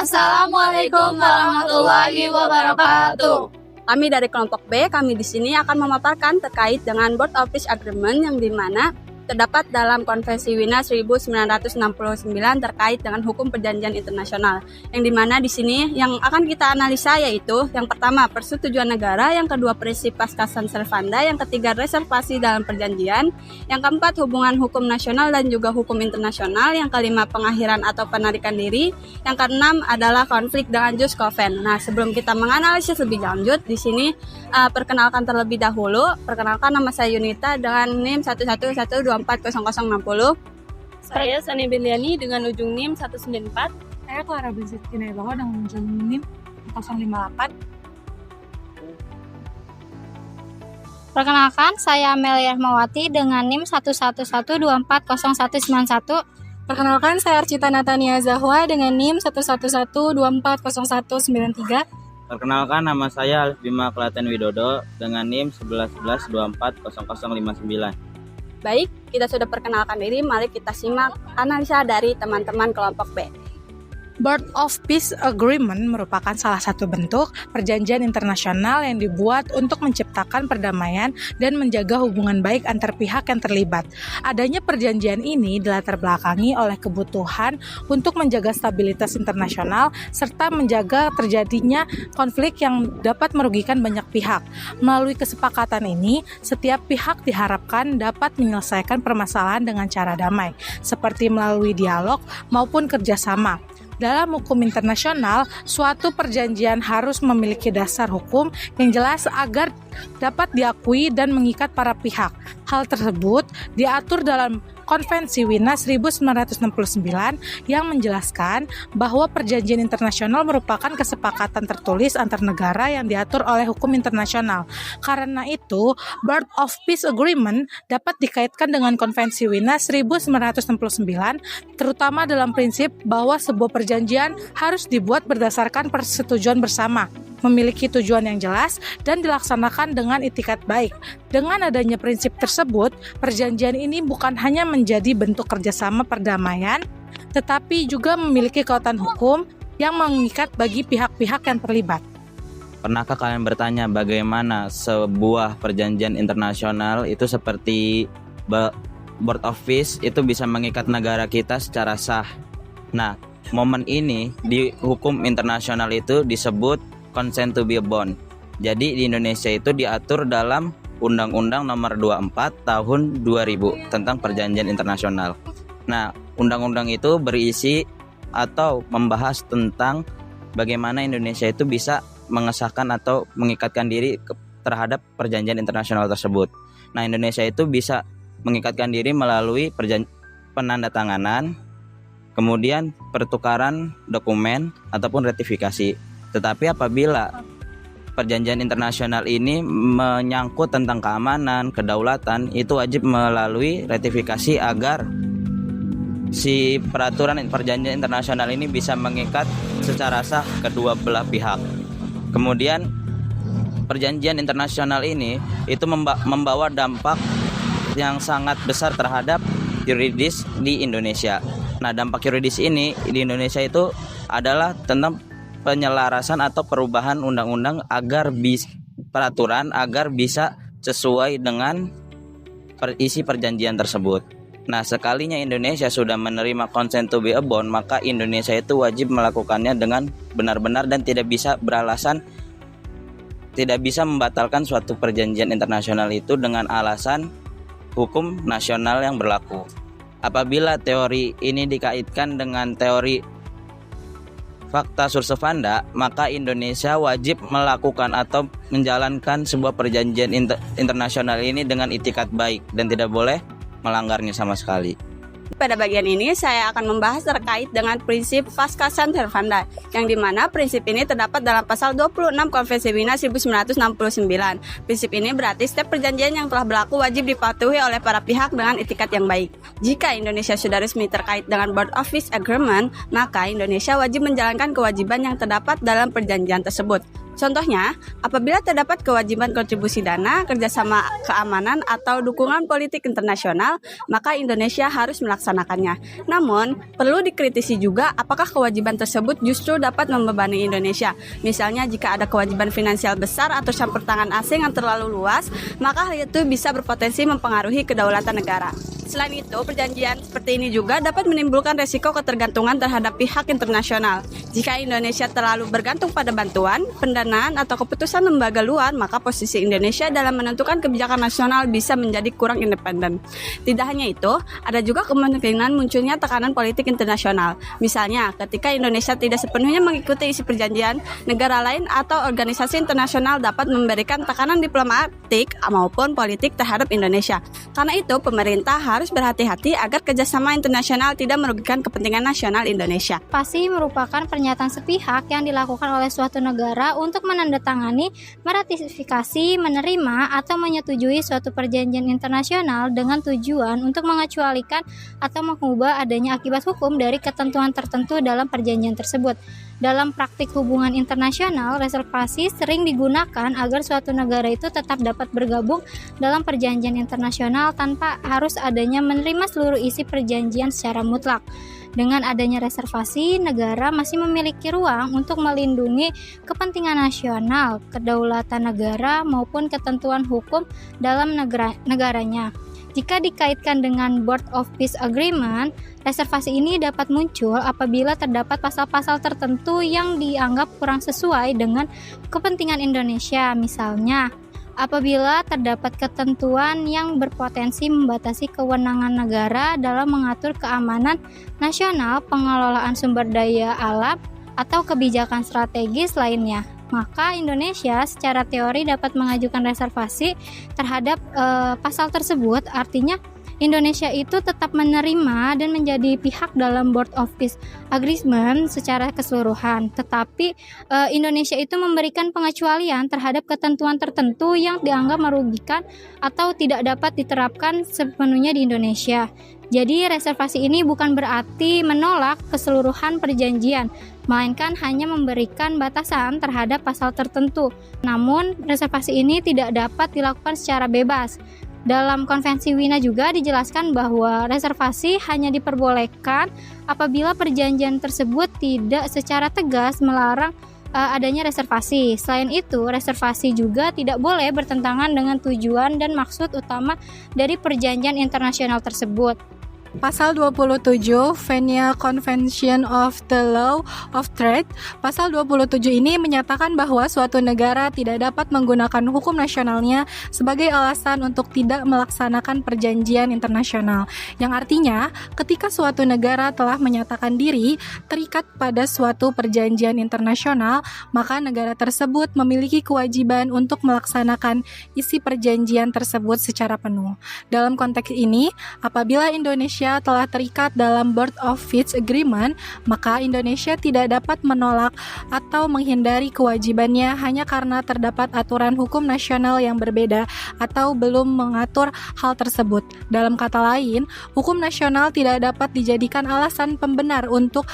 Assalamualaikum warahmatullahi wabarakatuh. Kami dari kelompok B, kami di sini akan memaparkan terkait dengan Board of Peace Agreement yang dimana terdapat dalam Konvensi Wina 1969 terkait dengan hukum perjanjian internasional. Yang dimana di sini yang akan kita analisa yaitu yang pertama persetujuan negara, yang kedua prinsip pasca servanda, yang ketiga reservasi dalam perjanjian, yang keempat hubungan hukum nasional dan juga hukum internasional, yang kelima pengakhiran atau penarikan diri, yang keenam adalah konflik dengan jus coven. Nah, sebelum kita menganalisis lebih lanjut di sini perkenalkan terlebih dahulu. Perkenalkan, nama saya Yunita dengan NIM 111240060. Saya Sani Beliani dengan ujung NIM 194. Saya Clara Binsit Kinaibaho dengan ujung NIM 058. Perkenalkan, saya Amelia Mawati dengan NIM 111240191. Perkenalkan, saya Arcita Natania Zahwa dengan NIM 11124019193. Perkenalkan, nama saya Alif Bima Klaten Widodo dengan NIM 1111240059. Baik, kita sudah perkenalkan diri, mari kita simak analisa dari teman-teman kelompok B. Board of Peace Agreement merupakan salah satu bentuk perjanjian internasional yang dibuat untuk menciptakan perdamaian dan menjaga hubungan baik antar pihak yang terlibat. Adanya perjanjian ini dilatar belakangi oleh kebutuhan untuk menjaga stabilitas internasional serta menjaga terjadinya konflik yang dapat merugikan banyak pihak. Melalui kesepakatan ini, setiap pihak diharapkan dapat menyelesaikan permasalahan dengan cara damai, seperti melalui dialog maupun kerjasama. Dalam hukum internasional, suatu perjanjian harus memiliki dasar hukum yang jelas agar dapat diakui dan mengikat para pihak. Hal tersebut diatur dalam Konvensi Wina 1969 yang menjelaskan bahwa perjanjian internasional merupakan kesepakatan tertulis antar negara yang diatur oleh hukum internasional. Karena itu, Board of Peace Agreement dapat dikaitkan dengan Konvensi Wina 1969, terutama dalam prinsip bahwa sebuah perjanjian harus dibuat berdasarkan persetujuan bersama, memiliki tujuan yang jelas, dan dilaksanakan dengan itikat baik. Dengan adanya prinsip tersebut, perjanjian ini bukan hanya menjadi bentuk kerjasama perdamaian, tetapi juga memiliki kekuatan hukum yang mengikat bagi pihak-pihak yang terlibat. Pernahkah kalian bertanya bagaimana sebuah perjanjian internasional itu seperti Board of Peace itu bisa mengikat negara kita secara sah? Nah, momen ini di hukum internasional itu disebut consent to be bound. Jadi di Indonesia itu diatur dalam Undang-Undang Nomor 24 Tahun 2000 tentang Perjanjian Internasional. Nah, undang-undang itu berisi atau membahas tentang bagaimana Indonesia itu bisa mengesahkan atau mengikatkan diri terhadap perjanjian internasional tersebut. Nah, Indonesia itu bisa mengikatkan diri melalui penandatanganan, kemudian pertukaran dokumen ataupun ratifikasi. Tetapi apabila perjanjian internasional ini menyangkut tentang keamanan, kedaulatan, itu wajib melalui ratifikasi agar si peraturan perjanjian internasional ini bisa mengikat secara sah kedua belah pihak. Kemudian perjanjian internasional ini itu membawa dampak yang sangat besar terhadap yuridis di Indonesia. Nah, dampak yuridis ini di Indonesia itu adalah tentang penyelarasan atau perubahan undang-undang agar peraturan agar bisa sesuai dengan isi perjanjian tersebut. Nah, sekalinya Indonesia sudah menerima consent to be bound, maka Indonesia itu wajib melakukannya dengan benar-benar dan tidak bisa membatalkan suatu perjanjian internasional itu dengan alasan hukum nasional yang berlaku. Apabila teori ini dikaitkan dengan teori fakta servanda, maka Indonesia wajib melakukan atau menjalankan sebuah perjanjian internasional ini dengan itikat baik dan tidak boleh melanggarnya sama sekali. Pada bagian ini saya akan membahas terkait dengan prinsip pasca servanda, yang dimana prinsip ini terdapat dalam pasal 26 Konvensi Wina 1969. Prinsip ini berarti setiap perjanjian yang telah berlaku wajib dipatuhi oleh para pihak dengan itikat yang baik. Jika Indonesia sudah resmi terkait dengan Board of Peace Agreement, maka Indonesia wajib menjalankan kewajiban yang terdapat dalam perjanjian tersebut. Contohnya, apabila terdapat kewajiban kontribusi dana, kerjasama keamanan, atau dukungan politik internasional, maka Indonesia harus melaksanakannya. Namun, perlu dikritisi juga apakah kewajiban tersebut justru dapat membebani Indonesia. Misalnya, jika ada kewajiban finansial besar atau campur tangan asing yang terlalu luas, maka hal itu bisa berpotensi mempengaruhi kedaulatan negara. Selain itu, perjanjian seperti ini juga dapat menimbulkan resiko ketergantungan terhadap pihak internasional. Jika Indonesia terlalu bergantung pada bantuan, pendanaan, atau keputusan lembaga luar, maka posisi Indonesia dalam menentukan kebijakan nasional bisa menjadi kurang independen. Tidak hanya itu, ada juga kemungkinan munculnya tekanan politik internasional. Misalnya, ketika Indonesia tidak sepenuhnya mengikuti isi perjanjian, negara lain atau organisasi internasional dapat memberikan tekanan diplomatik maupun politik terhadap Indonesia. Karena itu, pemerintah harus berhati-hati agar kerjasama internasional tidak merugikan kepentingan nasional Indonesia. Pasti merupakan pernyataan sepihak yang dilakukan oleh suatu negara untuk menandatangani, meratifikasi, menerima, atau menyetujui suatu perjanjian internasional dengan tujuan untuk mengecualikan atau mengubah adanya akibat hukum dari ketentuan tertentu dalam perjanjian tersebut. Dalam praktik hubungan internasional, reservasi sering digunakan agar suatu negara itu tetap dapat bergabung dalam perjanjian internasional tanpa harus adanya menerima seluruh isi perjanjian secara mutlak. Dengan adanya reservasi, negara masih memiliki ruang untuk melindungi kepentingan nasional, kedaulatan negara, maupun ketentuan hukum dalam negaranya. Jika dikaitkan dengan Board of Peace Agreement, reservasi ini dapat muncul apabila terdapat pasal-pasal tertentu yang dianggap kurang sesuai dengan kepentingan Indonesia. Misalnya, apabila terdapat ketentuan yang berpotensi membatasi kewenangan negara dalam mengatur keamanan nasional, pengelolaan sumber daya alam, atau kebijakan strategis lainnya, maka Indonesia secara teori dapat mengajukan reservasi terhadap pasal tersebut. Artinya Indonesia itu tetap menerima dan menjadi pihak dalam Board of Peace Agreement secara keseluruhan. Tetapi Indonesia itu memberikan pengecualian terhadap ketentuan tertentu yang dianggap merugikan atau tidak dapat diterapkan sepenuhnya di Indonesia. Jadi reservasi ini bukan berarti menolak keseluruhan perjanjian, melainkan hanya memberikan batasan terhadap pasal tertentu. Namun, reservasi ini tidak dapat dilakukan secara bebas. Dalam Konvensi Wina juga dijelaskan bahwa reservasi hanya diperbolehkan apabila perjanjian tersebut tidak secara tegas melarang adanya reservasi. Selain itu, reservasi juga tidak boleh bertentangan dengan tujuan dan maksud utama dari perjanjian internasional tersebut. Pasal 27 Vienna Convention of the Law of Trade. Pasal 27 ini menyatakan bahwa suatu negara tidak dapat menggunakan hukum nasionalnya sebagai alasan untuk tidak melaksanakan perjanjian internasional. Yang artinya, ketika suatu negara telah menyatakan diri terikat pada suatu perjanjian internasional, maka negara tersebut memiliki kewajiban untuk melaksanakan isi perjanjian tersebut secara penuh. Dalam konteks ini, apabila Indonesia telah terikat dalam Board of Peace Agreement, maka Indonesia tidak dapat menolak atau menghindari kewajibannya hanya karena terdapat aturan hukum nasional yang berbeda atau belum mengatur hal tersebut. Dalam kata lain, hukum nasional tidak dapat dijadikan alasan pembenar untuk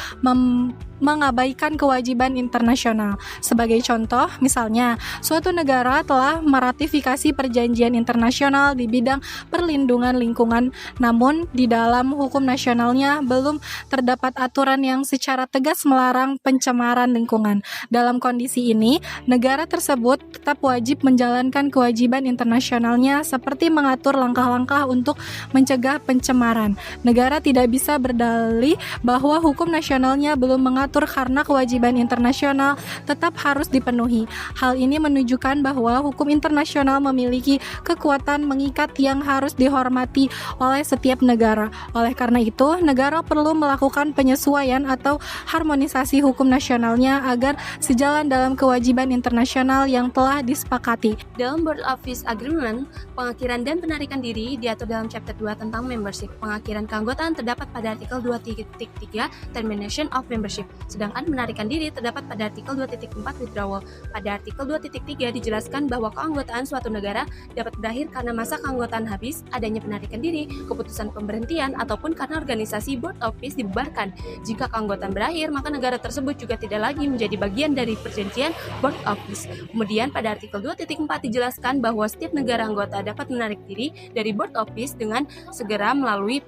mengabaikan kewajiban internasional. Sebagai contoh, misalnya, suatu negara telah meratifikasi perjanjian internasional di bidang perlindungan lingkungan, namun di dalam hukum nasionalnya belum terdapat aturan yang secara tegas melarang pencemaran lingkungan. Dalam kondisi ini, negara tersebut tetap wajib menjalankan kewajiban internasionalnya seperti mengatur langkah-langkah untuk mencegah pencemaran. Negara tidak bisa berdalih bahwa hukum nasionalnya belum mengatur karena kewajiban internasional tetap harus dipenuhi. Hal ini menunjukkan bahwa hukum internasional memiliki kekuatan mengikat yang harus dihormati oleh setiap negara. Oleh karena itu, negara perlu melakukan penyesuaian atau harmonisasi hukum nasionalnya agar sejalan dalam kewajiban internasional yang telah disepakati. Dalam Board of Peace Agreement, pengakhiran dan penarikan diri diatur dalam Chapter 2 tentang membership. Pengakhiran keanggotaan terdapat pada artikel 2.3 Termination of Membership. Sedangkan menarikan diri terdapat pada artikel 2.4 Withdrawal. Pada artikel 2.3 dijelaskan bahwa keanggotaan suatu negara dapat berakhir karena masa keanggotaan habis, adanya penarikan diri, keputusan pemberhentian, keanggotaan ataupun karena organisasi Board of Peace dibubarkan. Jika keanggotaan berakhir, maka negara tersebut juga tidak lagi menjadi bagian dari perjanjian Board of Peace. Kemudian pada artikel 2.4 dijelaskan bahwa setiap negara anggota dapat menarik diri dari Board of Peace dengan segera melalui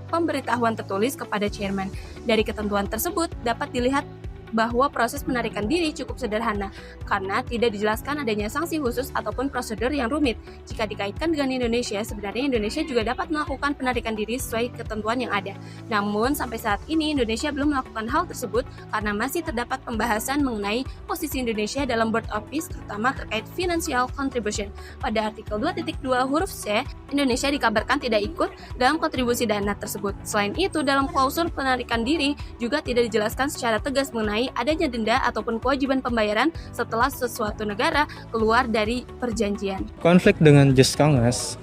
pemberitahuan tertulis kepada chairman. Dari ketentuan tersebut dapat dilihat bahwa proses penarikan diri cukup sederhana karena tidak dijelaskan adanya sanksi khusus ataupun prosedur yang rumit. Jika dikaitkan dengan Indonesia, sebenarnya Indonesia juga dapat melakukan penarikan diri sesuai ketentuan yang ada. Namun sampai saat ini Indonesia belum melakukan hal tersebut karena masih terdapat pembahasan mengenai posisi Indonesia dalam Board of Peace, terutama terkait financial contribution. Pada artikel 2.2 huruf C, Indonesia dikabarkan tidak ikut dalam kontribusi dana tersebut. Selain itu, dalam klausul penarikan diri juga tidak dijelaskan secara tegas mengenai adanya denda ataupun kewajiban pembayaran setelah sesuatu negara keluar dari perjanjian. Konflik dengan jus Congress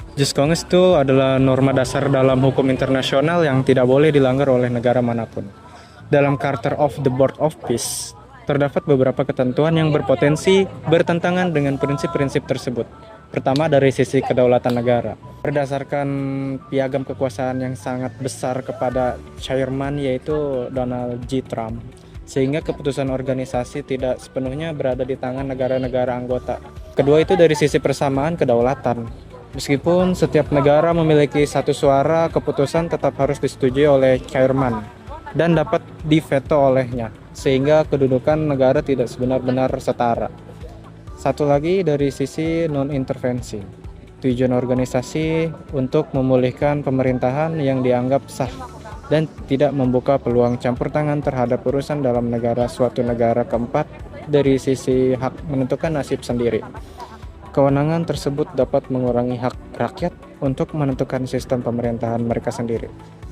itu adalah norma dasar dalam hukum internasional yang tidak boleh dilanggar oleh negara manapun. Dalam Charter of the Board of Peace, terdapat beberapa ketentuan yang berpotensi bertentangan dengan prinsip-prinsip tersebut. Pertama, dari sisi kedaulatan negara. Berdasarkan piagam kekuasaan yang sangat besar kepada chairman yaitu Donald J. Trump, sehingga keputusan organisasi tidak sepenuhnya berada di tangan negara-negara anggota. Kedua itu dari sisi persamaan kedaulatan. Meskipun setiap negara memiliki satu suara, keputusan tetap harus disetujui oleh chairman dan dapat diveto olehnya, sehingga kedudukan negara tidak sebenar-benar setara. Satu lagi dari sisi non-intervensi. Tujuan organisasi untuk memulihkan pemerintahan yang dianggap sah dan tidak membuka peluang campur tangan terhadap urusan dalam suatu negara. Keempat, dari sisi hak menentukan nasib sendiri. Kewenangan tersebut dapat mengurangi hak rakyat untuk menentukan sistem pemerintahan mereka sendiri.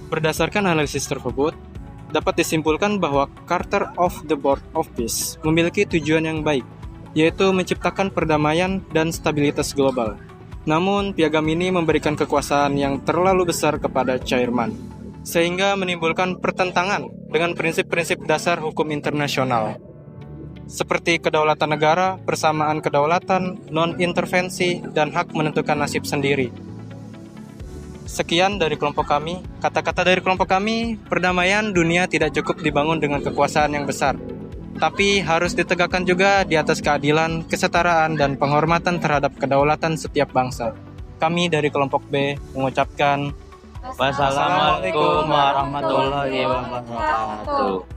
Berdasarkan analisis tersebut, dapat disimpulkan bahwa Charter of the Board of Peace memiliki tujuan yang baik, yaitu menciptakan perdamaian dan stabilitas global. Namun, piagam ini memberikan kekuasaan yang terlalu besar kepada chairman, sehingga menimbulkan pertentangan dengan prinsip-prinsip dasar hukum internasional, seperti kedaulatan negara, persamaan kedaulatan, non-intervensi, dan hak menentukan nasib sendiri. Sekian dari kelompok kami. Kata-kata dari kelompok kami, perdamaian dunia tidak cukup dibangun dengan kekuasaan yang besar, tapi harus ditegakkan juga di atas keadilan, kesetaraan, dan penghormatan terhadap kedaulatan setiap bangsa. Kami dari kelompok B mengucapkan Wassalamualaikum warahmatullahi wabarakatuh.